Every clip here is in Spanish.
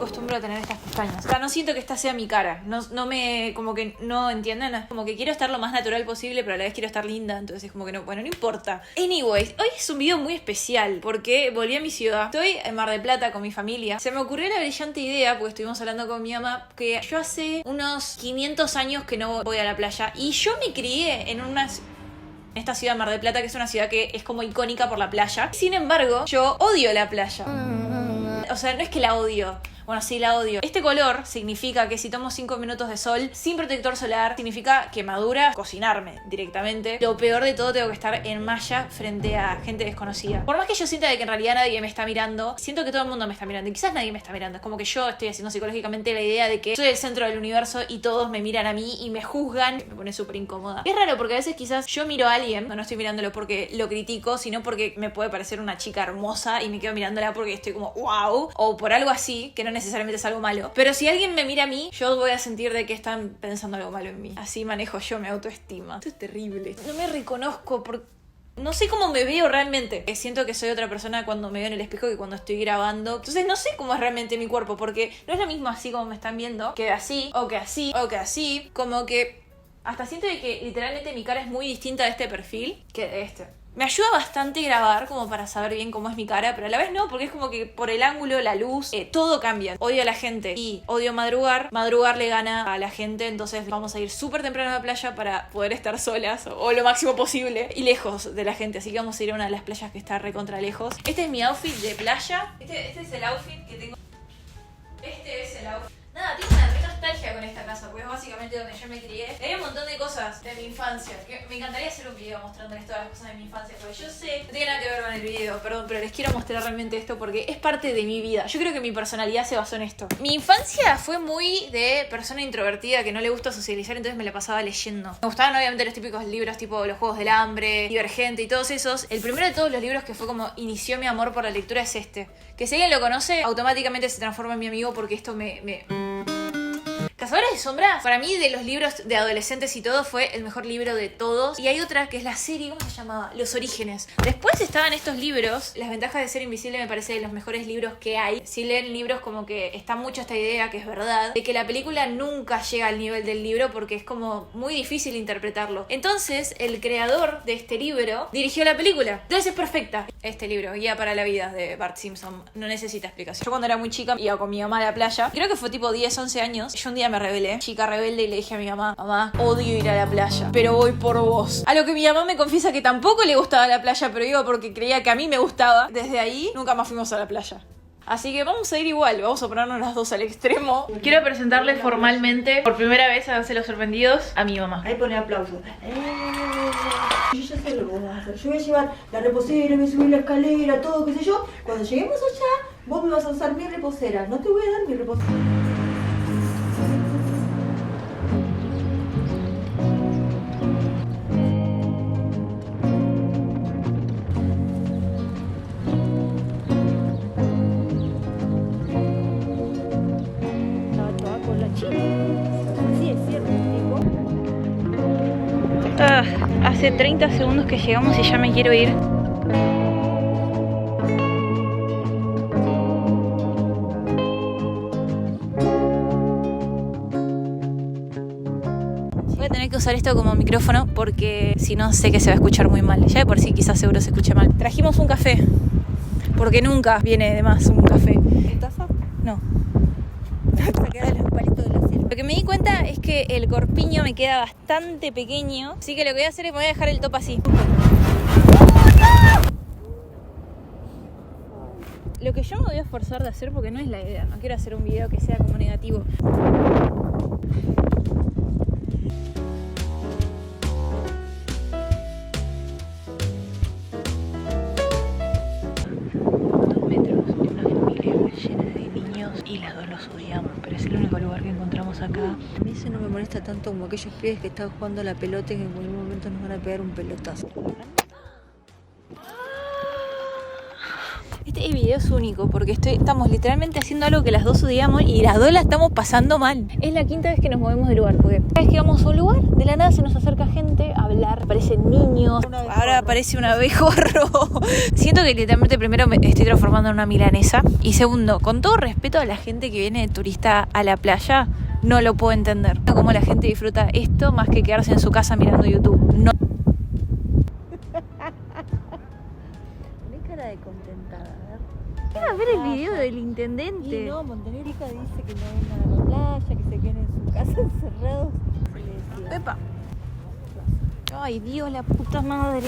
acostumbro a tener estas pestañas. O sea, no siento que esta sea mi cara. No me... como que no entienden. Como que quiero estar lo más natural posible, pero a la vez quiero estar linda. Entonces es como que no... Bueno, no importa. Anyways, hoy es un video muy especial porque volví a mi ciudad. Estoy en Mar del Plata con mi familia. Se me ocurrió la brillante idea, porque estuvimos hablando con mi mamá, que yo hace unos 500 años que no voy a la playa. Y yo me crié en esta ciudad de Mar del Plata, que es una ciudad que es como icónica por la playa. Sin embargo, yo odio la playa. O sea, no es que la odio. Bueno, sí la odio. Este color significa que si tomo 5 minutos de sol sin protector solar, significa quemadura, cocinarme directamente. Lo peor de todo, tengo que estar en malla frente a gente desconocida. Por más que yo sienta de que en realidad nadie me está mirando, siento que todo el mundo me está mirando. Y quizás nadie me está mirando. Es como que yo estoy haciendo psicológicamente la idea de que soy el centro del universo y todos me miran a mí y me juzgan. Me pone súper incómoda. Es raro porque a veces quizás yo miro a alguien, no estoy mirándolo porque lo critico, sino porque me puede parecer una chica hermosa y me quedo mirándola porque estoy como wow. O por algo así, que no necesariamente es algo malo. Pero si alguien me mira a mí, yo voy a sentir de que están pensando algo malo en mí. Así manejo yo mi autoestima. Esto es terrible. No me reconozco porque... no sé cómo me veo realmente. Siento que soy otra persona cuando me veo en el espejo que cuando estoy grabando. Entonces no sé cómo es realmente mi cuerpo, porque no es lo mismo así como me están viendo, que así, o que así, o que así. Como que hasta siento de que literalmente mi cara es muy distinta de este perfil que de este. Me ayuda bastante grabar como para saber bien cómo es mi cara, pero a la vez no, porque es como que por el ángulo, la luz, todo cambia. Odio a la gente y odio madrugar. Madrugar le gana a la gente, entonces vamos a ir súper temprano a la playa para poder estar solas o lo máximo posible y lejos de la gente. Así que vamos a ir a una de las playas que está recontra lejos. Este es mi outfit de playa. Este es el outfit que tengo. Este es el outfit. Nada, tengo una re nostalgia con esta casa, porque es básicamente donde yo me crié. Hay un montón de cosas de mi infancia, que me encantaría hacer un video mostrándoles todas las cosas de mi infancia, porque yo sé, no tiene nada que ver con el video, perdón, pero les quiero mostrar realmente esto porque es parte de mi vida. Yo creo que mi personalidad se basó en esto. Mi infancia fue muy de persona introvertida que no le gusta socializar, entonces me la pasaba leyendo. Me gustaban obviamente los típicos libros tipo Los Juegos del Hambre, Divergente y todos esos. El primero de todos los libros que fue como inició mi amor por la lectura es este. Que si alguien lo conoce, automáticamente se transforma en mi amigo porque esto Cazadores de Sombras, para mí de los libros de adolescentes y todo fue el mejor libro de todos. Y hay otra que es la serie, ¿cómo se llamaba? Los Orígenes. Después estaban estos libros. Las ventajas de ser invisible me parece de los mejores libros que hay. Si leen libros como que está mucho esta idea, que es verdad, de que la película nunca llega al nivel del libro porque es como muy difícil interpretarlo. Entonces el creador de este libro dirigió la película. Entonces es perfecta. Este libro, Guía para la Vida, de Bart Simpson, no necesita explicación. Yo cuando era muy chica iba con mi mamá a la playa. Creo que fue tipo 10, 11 años. Yo un día me rebelé, chica rebelde, y le dije a mi mamá: mamá, odio ir a la playa, pero voy por vos. A lo que mi mamá me confiesa que tampoco le gustaba la playa, pero iba porque creía que a mí me gustaba. Desde ahí nunca más fuimos a la playa. Así que vamos a ir igual, vamos a ponernos las dos al extremo. Quiero presentarle formalmente, por primera vez, a los sorprendidos, a mi mamá. Ahí pone aplauso. Yo ya sé lo que vamos a hacer. Yo voy a llevar la reposera, voy a subir la escalera, todo, qué sé yo. Cuando lleguemos allá, vos me vas a usar mi reposera. No te voy a dar mi reposera. Hace 30 segundos que llegamos y ya me quiero ir. Voy a tener que usar esto como micrófono porque si no sé que se va a escuchar muy mal. Ya de por sí quizás seguro se escuche mal. Trajimos un café, porque nunca viene de más un café. ¿Taza? No. Se queda los palitos de la selva. Lo que me di cuenta es que el corpiño me queda bastante pequeño, así que lo que voy a hacer es me voy a dejar el top así. Lo que yo me voy a esforzar de hacer, porque no es la idea, no quiero hacer un video que sea como negativo. Y las dos los odiamos, pero es el único lugar que encontramos acá. A mí eso no me molesta tanto como aquellos pibes que están jugando a la pelota y que en cualquier momento nos van a pegar un pelotazo. Este Este video es único porque estamos literalmente haciendo algo que las dos odiamos y las dos la estamos pasando mal. Es la quinta vez que nos movemos de lugar, porque cada vez que vamos a un lugar, de la nada se nos acerca gente a hablar, aparecen niños, ahora aparece un abejorro. Siento que literalmente primero me estoy transformando en una milanesa y segundo, con todo respeto a la gente que viene de turista a la playa, no lo puedo entender. Cómo la gente disfruta esto más que quedarse en su casa mirando YouTube. No. De contentada, A ver el video del intendente. Y no, Montenegrica dice que no vengan a la playa, que se queden en su casa encerrados. Pepa. Ay, Dios, la puta madre.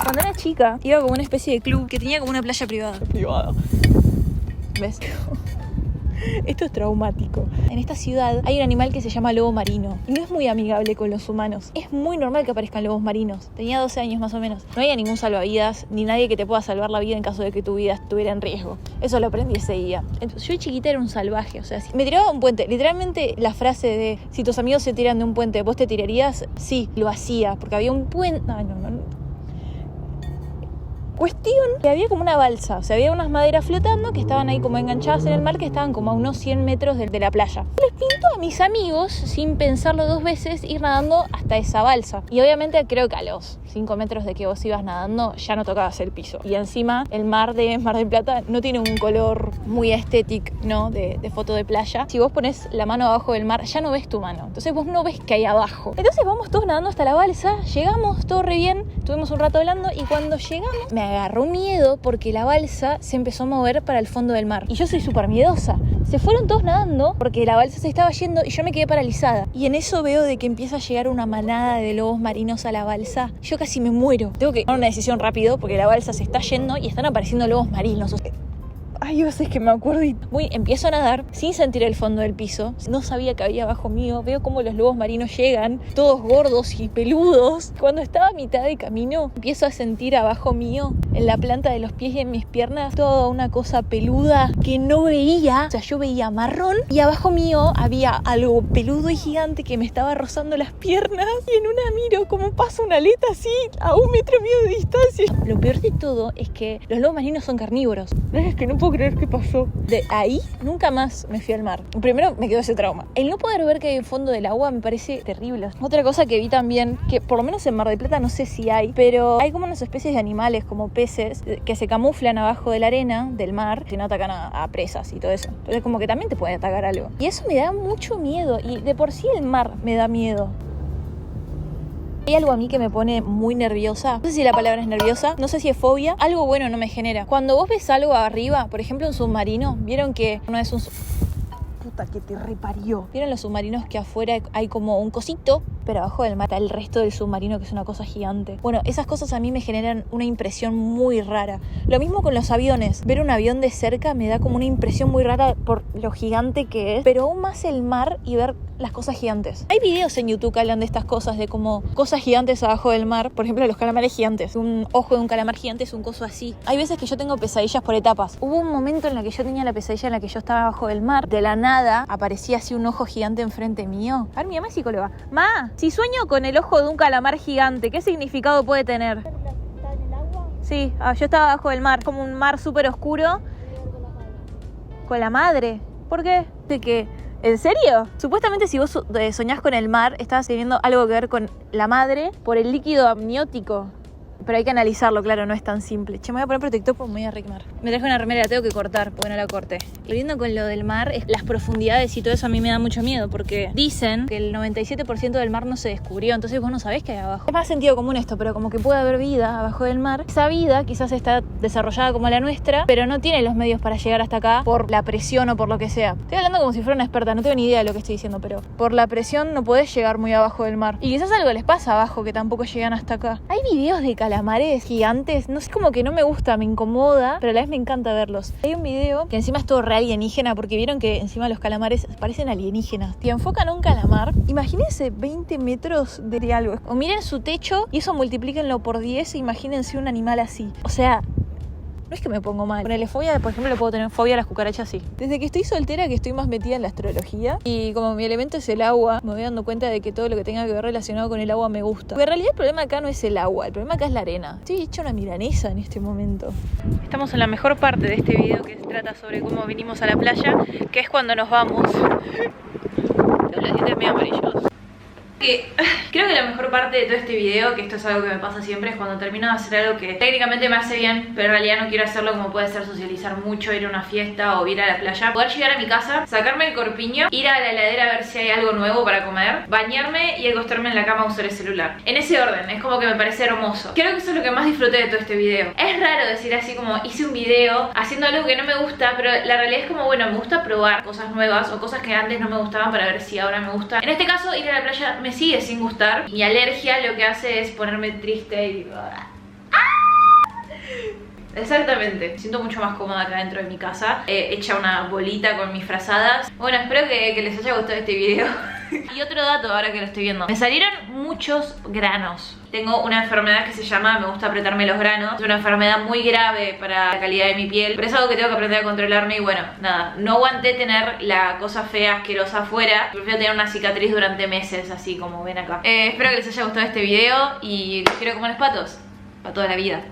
Cuando era chica, iba como una especie de club que tenía como una playa privada. ¿Ves? Esto es traumático. En esta ciudad hay un animal que se llama lobo marino y no es muy amigable con los humanos. Es muy normal que aparezcan lobos marinos. Tenía 12 años más o menos. No había ningún salvavidas ni nadie que te pueda salvar la vida en caso de que tu vida estuviera en riesgo. Eso lo aprendí ese día. Entonces, yo chiquita era un salvaje. O sea, si me tiraba a un puente. Literalmente la frase de si tus amigos se tiran de un puente, ¿vos te tirarías? Sí, lo hacía. Porque había un puente... No. Cuestión que había como una balsa, o sea, había unas maderas flotando que estaban ahí como enganchadas en el mar, que estaban como a unos 100 metros de la playa. Les pintó a mis amigos, sin pensarlo dos veces, ir nadando hasta esa balsa. Y obviamente creo que a los 5 metros de que vos ibas nadando ya no tocabas el piso. Y encima el mar de Mar del Plata no tiene un color muy estético, ¿no? De foto de playa. Si vos pones la mano abajo del mar, ya no ves tu mano. Entonces vos no ves que hay abajo. Entonces vamos todos nadando hasta la balsa, llegamos, todo re bien, estuvimos un rato hablando y cuando llegamos me agarró miedo porque la balsa se empezó a mover para el fondo del mar. Y yo soy súper miedosa. Se fueron todos nadando porque la balsa se estaba yendo y yo me quedé paralizada. Y en eso veo de que empieza a llegar una manada de lobos marinos a la balsa. Yo casi me muero. Tengo que tomar una decisión rápido porque la balsa se está yendo y están apareciendo lobos marinos. O sea, ay, Dios, es que me acuerdo y empiezo a nadar sin sentir el fondo del piso. No sabía que había abajo mío. Veo cómo los lobos marinos llegan, todos gordos y peludos. Cuando estaba a mitad de camino, empiezo a sentir abajo mío, en la planta de los pies y en mis piernas, toda una cosa peluda que no veía. O sea, yo veía marrón y abajo mío había algo peludo y gigante que me estaba rozando las piernas. Y en una miro como pasa una aleta así a 1,5 metros de distancia. Lo peor de todo es que los lobos marinos son carnívoros. Es que no puedo creer qué pasó. De ahí nunca más me fui al mar. Primero me quedó ese trauma. El no poder ver que hay en fondo del agua me parece terrible. Otra cosa que vi también, que por lo menos en Mar del Plata no sé si hay, pero hay como unas especies de animales como peces que se camuflan abajo de la arena del mar, que no atacan a presas y todo eso. Entonces como que también te puede atacar algo. Y eso me da mucho miedo. Y de por sí el mar me da miedo. Hay algo a mí que me pone muy nerviosa. No sé si la palabra es nerviosa, no sé si es fobia. Algo bueno no me genera. Cuando vos ves algo arriba, por ejemplo un submarino, vieron que no es un... Puta que te reparió. ¿Vieron los submarinos que afuera hay como un cosito? Pero abajo del mar está el resto del submarino, que es una cosa gigante. Bueno, esas cosas a mí me generan una impresión muy rara. Lo mismo con los aviones. Ver un avión de cerca me da como una impresión muy rara por lo gigante que es. Pero aún más el mar y ver las cosas gigantes. Hay videos en YouTube que hablan de estas cosas, de como cosas gigantes abajo del mar. Por ejemplo, los calamares gigantes. Un ojo de un calamar gigante es un coso así. Hay veces que yo tengo pesadillas por etapas. Hubo un momento en el que yo tenía la pesadilla en la que yo estaba abajo del mar. De la nada aparecía así un ojo gigante enfrente mío. A ver, mi mamá es psicóloga. Ma, si sueño con el ojo de un calamar gigante, ¿qué significado puede tener? ¿Está en el agua? Sí, yo estaba abajo del mar, como un mar súper oscuro. ¿Con la madre? ¿Por qué? ¿De qué? ¿En serio? Supuestamente si vos soñás con el mar, estás teniendo algo que ver con la madre por el líquido amniótico. Pero hay que analizarlo, claro, no es tan simple. Che, me voy a poner protector porque me voy a requemar. Me traje una remera, la tengo que cortar porque no la corté. Volviendo con lo del mar, las profundidades y todo eso a mí me da mucho miedo porque dicen que el 97% del mar no se descubrió, entonces vos no sabés qué hay abajo. Es más sentido común esto, pero como que puede haber vida abajo del mar. Esa vida quizás está desarrollada como la nuestra, pero no tiene los medios para llegar hasta acá por la presión o por lo que sea. Estoy hablando como si fuera una experta, no tengo ni idea de lo que estoy diciendo, pero por la presión no podés llegar muy abajo del mar. Y quizás algo les pasa abajo que tampoco llegan hasta acá. Hay videos de calamares gigantes, no sé, como que no me gusta, me incomoda, pero a la vez me encanta verlos. Hay un video que encima es todo re alienígena, porque vieron que encima los calamares parecen alienígenas. Te enfocan a un calamar, imagínense 20 metros de algo, o miren su techo y eso multiplíquenlo por 10 e imagínense un animal así. O sea, No es que me pongo mal. Ponele fobia, por ejemplo, le puedo tener fobia a las cucarachas, sí. Desde que estoy soltera que estoy más metida en la astrología y como mi elemento es el agua, me voy dando cuenta de que todo lo que tenga que ver relacionado con el agua me gusta. Porque en realidad el problema acá no es el agua, el problema acá es la arena. Estoy hecha una milanesa en este momento. Estamos en la mejor parte de este video que se trata sobre cómo vinimos a la playa, que es cuando nos vamos. Tengo los dientes medio amarillos. Creo que la mejor parte de todo este video, que esto es algo que me pasa siempre, es cuando termino de hacer algo que técnicamente me hace bien, pero en realidad no quiero hacerlo, como puede ser socializar mucho, ir a una fiesta o ir a la playa. Poder llegar a mi casa, sacarme el corpiño, ir a la heladera a ver si hay algo nuevo para comer, bañarme y acostarme en la cama a usar el celular. En ese orden, es como que me parece hermoso. Creo que eso es lo que más disfruté de todo este video. Es raro decir así como hice un video haciendo algo que no me gusta, pero la realidad es como, bueno, me gusta probar cosas nuevas o cosas que antes no me gustaban para ver si ahora me gusta. En este caso, ir a la playa me sigue sin gustar. Mi alergia lo que hace es ponerme triste y... Exactamente, me siento mucho más cómoda acá dentro de mi casa, hecha una bolita con mis frazadas. Bueno, espero que les haya gustado este video. Y otro dato ahora que lo estoy viendo, me salieron muchos granos. Tengo una enfermedad que se llama, me gusta apretarme los granos. Es una enfermedad muy grave para la calidad de mi piel, pero es algo que tengo que aprender a controlarme. Y bueno, nada, no aguanté tener la cosa fea, asquerosa afuera. Prefiero tener una cicatriz durante meses, así como ven acá. Espero que les haya gustado este video y los quiero como los patos, para toda la vida.